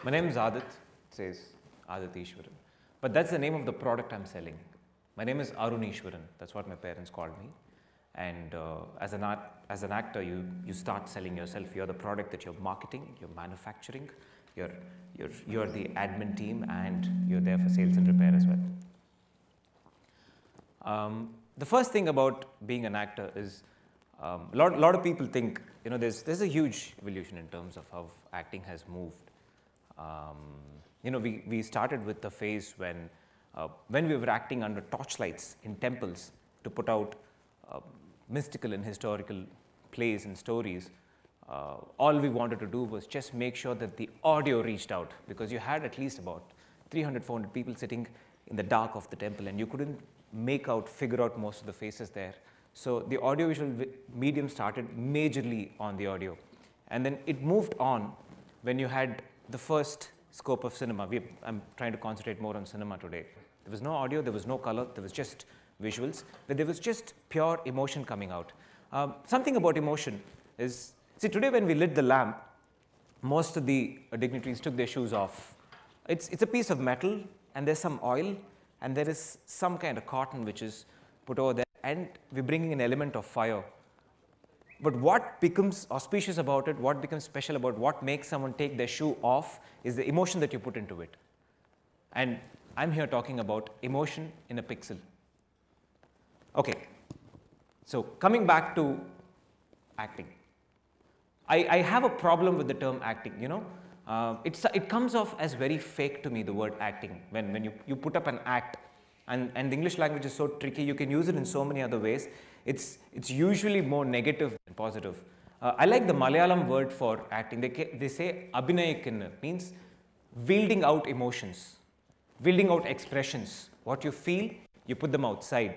My name is Adith, it says Adith Eswaran, but that's the name of the product I'm selling. My name is Arun Eswaran, that's what my parents called me. And as an actor, you start selling yourself. You're the product that you're marketing, you're manufacturing, you're the admin team, and you're there for sales and repair as well. The first thing about being an actor is a lot of people think, you know, there's a huge evolution in terms of how acting has moved. You know, we started with the phase when we were acting under torchlights in temples to put out mystical and historical plays and stories. All we wanted to do was just make sure that the audio reached out, because you had at least about 300-400 people sitting in the dark of the temple, and you couldn't figure out most of the faces there. So the audiovisual medium started majorly on the audio, and then it moved on when you had the first scope of cinema. I'm trying to concentrate more on cinema today. There was no audio, there was no color, there was just visuals, but there was just pure emotion coming out. Something about emotion is, see, today when we lit the lamp, most of the dignitaries took their shoes off. It's a piece of metal, and there's some oil, and there is some kind of cotton which is put over there, and we're bringing an element of fire. But what becomes auspicious about it, what becomes special about what makes someone take their shoe off, is the emotion that you put into it. And I'm here talking about emotion in a pixel. Okay, so coming back to acting. I have a problem with the term acting, you know. It comes off as very fake to me, the word acting. When you put up an act, and the English language is so tricky, you can use it in so many other ways. It's usually more negative than positive. I like the Malayalam word for acting. They say abhinayakkana, means wielding out emotions, wielding out expressions. What you feel, you put them outside.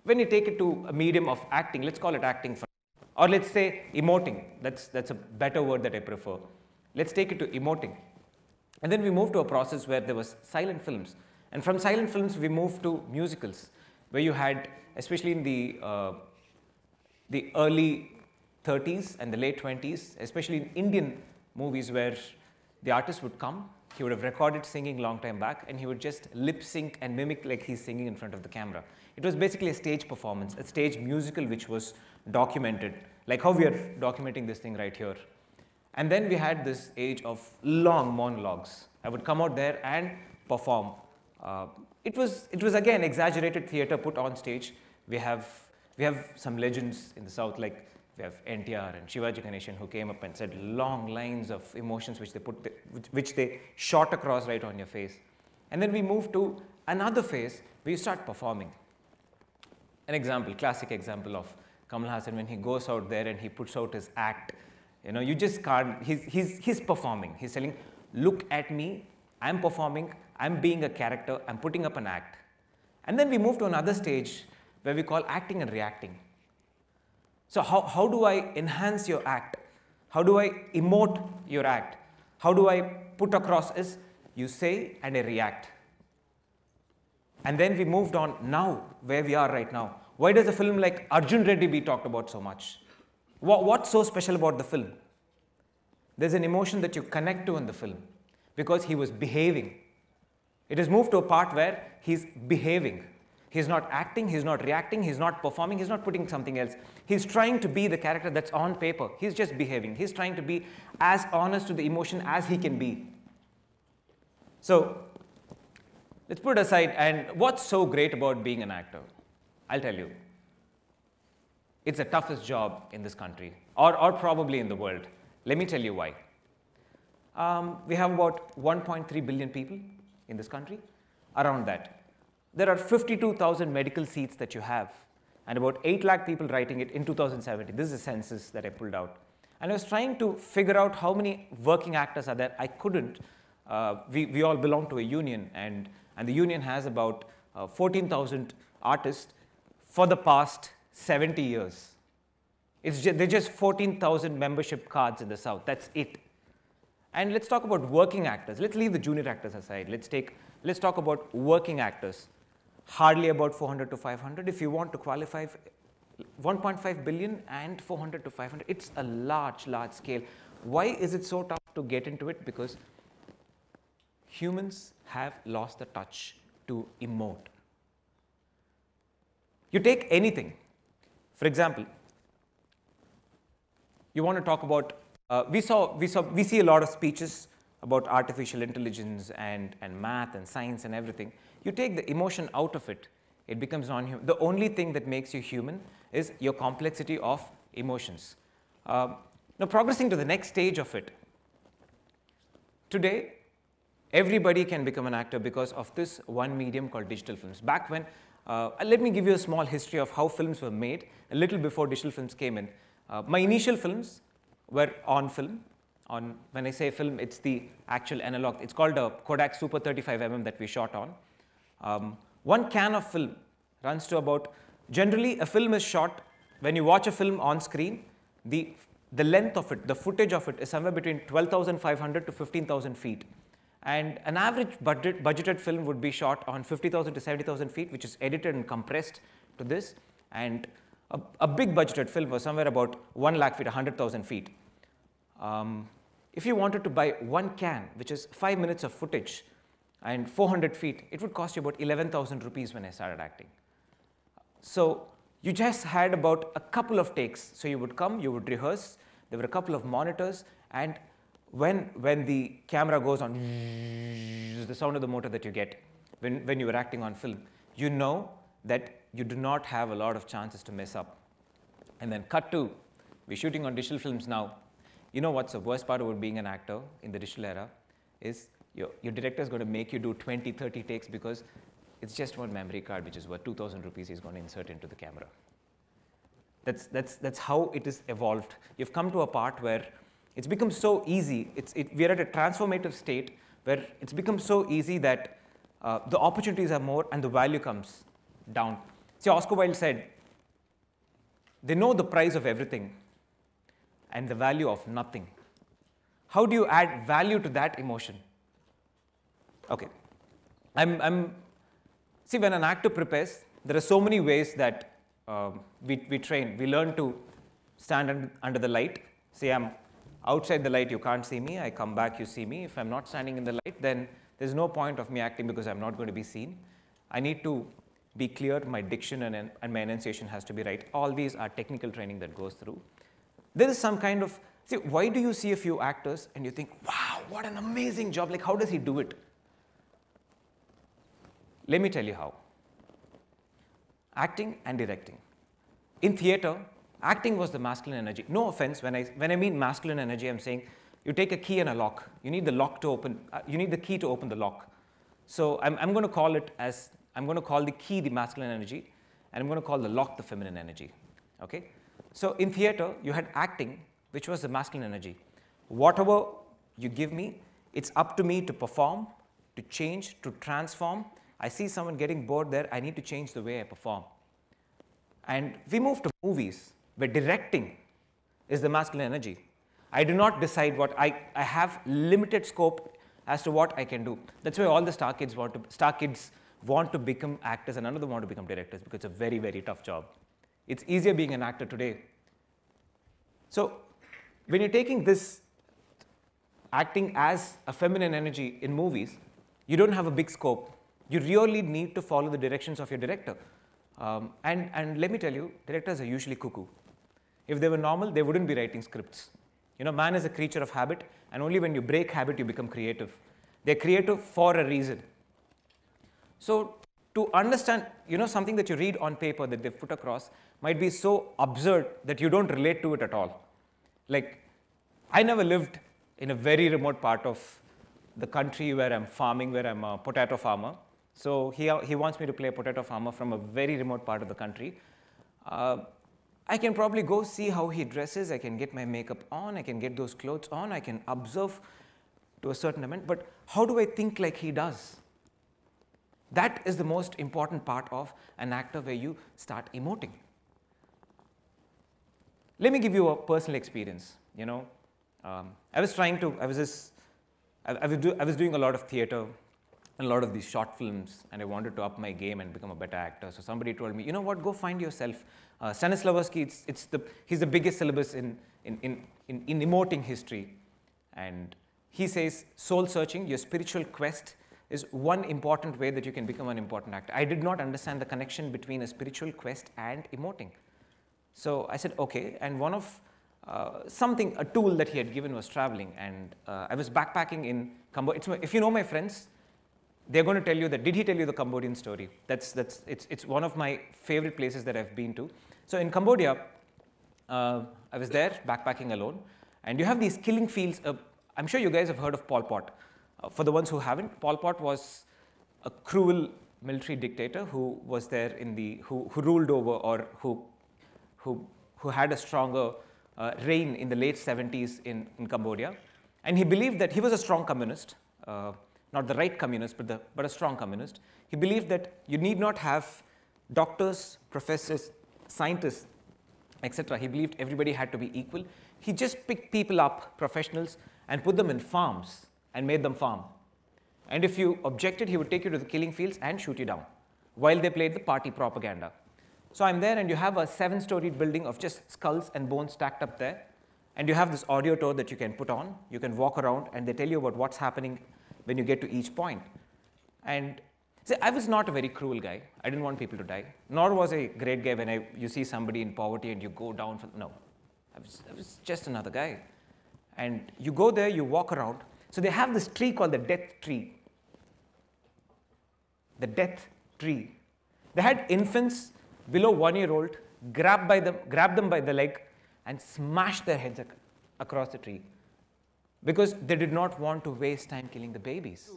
When you take it to a medium of acting, let's call it acting, or let's say emoting. That's a better word that I prefer. Let's take it to emoting. And then we moved to a process where there was silent films. And from silent films, we moved to musicals, where you had, especially in the early 30s and the late 20s, especially in Indian movies, where the artist would come, he would have recorded singing long time back, and he would just lip sync and mimic like he's singing in front of the camera. It was basically a stage performance, a stage musical which was documented, like how we are documenting this thing right here. And then we had this age of long monologues. I would come out there and perform. It was again exaggerated theater put on stage. We have some legends in the South, like we have NTR and Shivaji Ganeshan, who came up and said long lines of emotions which they shot across right on your face. And then we moved to another phase where you start performing. An example, classic example of Kamal Haasan, when he goes out there and he puts out his act. You know, you just can't. He's performing. He's telling, "Look at me. I'm performing. I'm being a character. I'm putting up an act." And then we move to another stage where we call acting and reacting. So how do I enhance your act? How do I emote your act? How do I put across is you say and I react. And then we moved on now, where we are right now. Why does a film like Arjun Reddy be talked about so much? What's so special about the film? There's an emotion that you connect to in the film, because he was behaving. It has moved to a part where he's behaving. He's not acting, he's not reacting, he's not performing, he's not putting something else. He's trying to be the character that's on paper. He's just behaving. He's trying to be as honest to the emotion as he can be. So let's put it aside. And what's so great about being an actor? I'll tell you. It's the toughest job in this country, or probably in the world. Let me tell you why. We have about 1.3 billion people in this country, around that. There are 52,000 medical seats that you have, and about 8 lakh people writing it in 2017. This is a census that I pulled out. And I was trying to figure out how many working actors are there. I couldn't. We all belong to a union, and the union has about 14,000 artists for the past 70 years. They're just 14,000 membership cards in the South. That's it. And let's talk about working actors. Let's leave the junior actors aside. Let's talk about working actors. Hardly about 400 to 500. If you want to qualify, 1.5 billion and 400 to 500. It's a large scale. Why is it so tough to get into it? Because humans have lost the touch to emote. You take anything. For example, you want to talk about, we see a lot of speeches about artificial intelligence and math and science and everything. You take the emotion out of it, it becomes non-human. The only thing that makes you human is your complexity of emotions. Now, progressing to the next stage of it, today, everybody can become an actor because of this one medium called digital films. Back when, let me give you a small history of how films were made, a little before digital films came in. My initial films were on film. When I say film, it's the actual analog. It's called a Kodak Super 35mm that we shot on. One can of film runs to about, generally a film is shot, when you watch a film on screen, the length of it, the footage of it is somewhere between 12,500 to 15,000 feet. And an average budgeted film would be shot on 50,000 to 70,000 feet, which is edited and compressed to this. And a big budgeted film was somewhere about 1 lakh feet, 100,000 feet. If you wanted to buy one can, which is 5 minutes of footage and 400 feet, it would cost you about 11,000 rupees when I started acting. So you just had about a couple of takes. So you would come, you would rehearse, there were a couple of monitors, and when the camera goes on, the sound of the motor that you get when you were acting on film, you know that you do not have a lot of chances to mess up. And then cut to, we're shooting on digital films now. You know what's the worst part about being an actor in the digital era is your director is going to make you do 20, 30 takes because it's just one memory card which is worth 2,000 rupees he's going to insert into the camera. That's how it is evolved. You've come to a part where it's become so easy. We're at a transformative state where it's become so easy that the opportunities are more and the value comes down. See, Oscar Wilde said, they know the price of everything and the value of nothing. How do you add value to that emotion? Okay. See, when an actor prepares, there are so many ways that we train. We learn to stand under the light. Say I'm outside the light, you can't see me. I come back, you see me. If I'm not standing in the light, then there's no point of me acting because I'm not going to be seen. I need to be clear, my diction and my enunciation has to be right. All these are technical training that goes through. There is some kind of, see, why do you see a few actors and you think, wow, what an amazing job, like how does he do it? Let me tell you how. Acting and directing. In theater, acting was the masculine energy. No offense, when I mean masculine energy, I'm saying you take a key and a lock. You need the lock to open, you need the key to open the lock. So I'm going to call it as, I'm going to call the key the masculine energy, and I'm going to call the lock the feminine energy. Okay? So in theater, you had acting, which was the masculine energy. Whatever you give me, it's up to me to perform, to change, to transform. I see someone getting bored there, I need to change the way I perform. And we move to movies, where directing is the masculine energy. I do not decide what, I have limited scope as to what I can do. That's why all the star kids want to become actors and none of them want to become directors because it's a very, very tough job. It's easier being an actor today. So when you're taking this acting as a feminine energy in movies, you don't have a big scope. You really need to follow the directions of your director. And let me tell you, directors are usually cuckoo. If they were normal, they wouldn't be writing scripts. You know, man is a creature of habit, and only when you break habit, you become creative. They're creative for a reason. So to understand, you know, something that you read on paper that they've put across might be so absurd that you don't relate to it at all. Like, I never lived in a very remote part of the country where I'm farming, where I'm a potato farmer. So he wants me to play a potato farmer from a very remote part of the country. I can probably go see how he dresses, I can get my makeup on, I can get those clothes on, I can observe to a certain amount, but how do I think like he does? That is the most important part of an actor where you start emoting. Let me give you a personal experience. You know, I was doing a lot of theater and a lot of these short films, and I wanted to up my game and become a better actor. So somebody told me, you know what, go find yourself. Stanislavski, he's the biggest syllabus in emoting history. And he says soul searching, your spiritual quest, is one important way that you can become an important actor. I did not understand the connection between a spiritual quest and emoting. So I said, okay. And one of a tool that he had given was traveling. And I was backpacking in Cambodia. If you know my friends, they're going to tell you that, did he tell you the Cambodian story? It's one of my favorite places that I've been to. So in Cambodia, I was there backpacking alone. And you have these killing fields. I'm sure you guys have heard of Pol Pot. For the ones who haven't, Pol Pot was a cruel military dictator who was there who ruled over, or who had a stronger reign in the late 70s in Cambodia. And he believed that he was a strong communist, not the right communist, but a strong communist. He believed that you need not have doctors, professors, scientists, etc. He believed everybody had to be equal. He just picked people up, professionals, and put them in farms and made them farm. And if you objected, he would take you to the killing fields and shoot you down while they played the party propaganda. So I'm there, and you have a 7-storied building of just skulls and bones stacked up there. And you have this audio tour that you can put on. You can walk around, and they tell you about what's happening when you get to each point. And see, I was not a very cruel guy. I didn't want people to die. Nor was I a great guy when you see somebody in poverty and you go down for, no. I was just another guy. And you go there, you walk around. So they have this tree called the death tree. The death tree. They had infants below 1-year-old grab them by the leg and smash their heads across the tree, because they did not want to waste time killing the babies.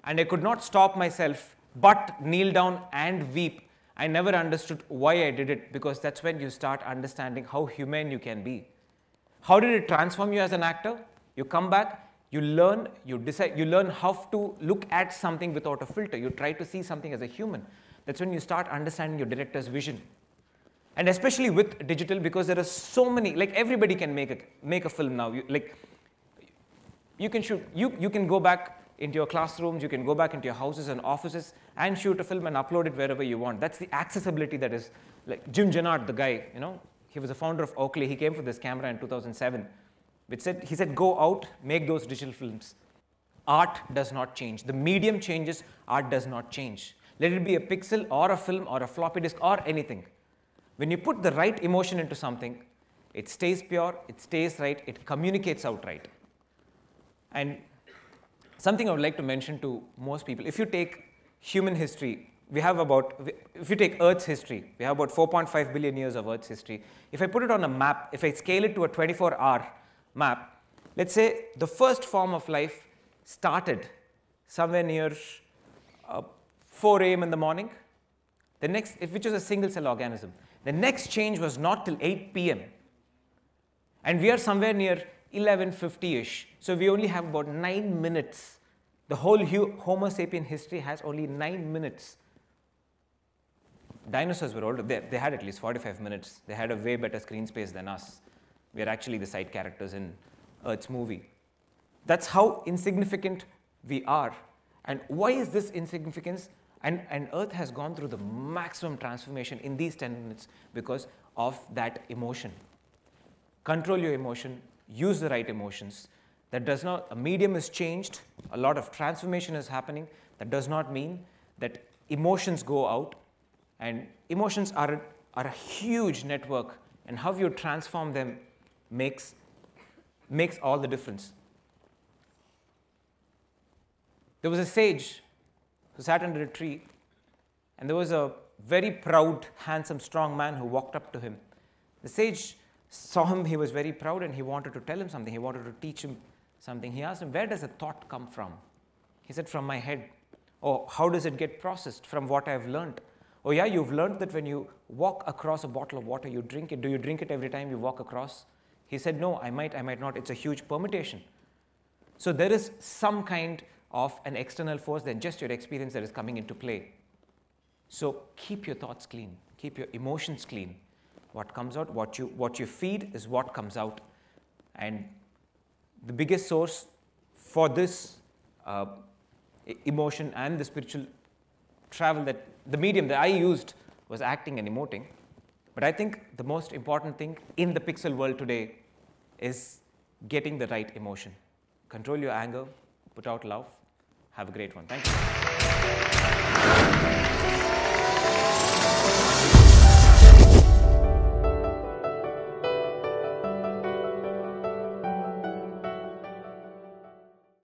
And I could not stop myself but kneel down and weep. I never understood why I did it, because that's when you start understanding how humane you can be. How did it transform you as an actor? You come back, you learn, you decide, you learn how to look at something without a filter. You try to see something as a human. That's when you start understanding your director's vision. And especially with digital, because there are so many, like everybody can make a film now. You can shoot, you can go back into your classrooms, you can go back into your houses and offices and shoot a film and upload it wherever you want. That's the accessibility that is, like Jim Jannard, the guy, he was the founder of Oakley. He came for this camera in 2007. He said, go out, make those digital films. Art does not change. The medium changes, art does not change. Let it be a pixel or a film or a floppy disk or anything. When you put the right emotion into something, it stays pure, it stays right, it communicates out right. And something I would like to mention to most people, if you take human history, if you take Earth's history, we have about 4.5 billion years of Earth's history. If I put it on a map, if I scale it to a 24-hour map, let's say the first form of life started somewhere near 4 a.m. in the morning, which was a single-cell organism. The next change was not till 8 p.m. And we are somewhere near 1150-ish. So we only have about 9 minutes. The whole Homo sapien history has only 9 minutes. Dinosaurs were older. They had at least 45 minutes. They had a way better screen space than us. We are actually the side characters in Earth's movie. That's how insignificant we are. And why is this insignificance? And Earth has gone through the maximum transformation in these 10 minutes because of that emotion. Control your emotion. Use the right emotions. A medium is changed. A lot of transformation is happening. That does not mean that emotions go out. And emotions are a huge network, and how you transform them makes all the difference. There was a sage who sat under a tree, and there was a very proud, handsome, strong man who walked up to him. The sage saw him, he was very proud, and he wanted to tell him something. He wanted to teach him something. He asked him, where does a thought come from? He said, from my head. Oh, how does it get processed? From what I've learned. Oh yeah, you've learned that when you walk across a bottle of water, you drink it. Do you drink it every time you walk across? He said, no, I might not. It's a huge permutation. So there is some kind of an external force than just your experience that is coming into play. So keep your thoughts clean. Keep your emotions clean. What comes out, what you feed is what comes out. And the biggest source for this emotion and the spiritual travel, that the medium that I used was acting and emoting. But I think the most important thing in the pixel world today is getting the right emotion, control your anger, put out love. Have a great one. Thank you.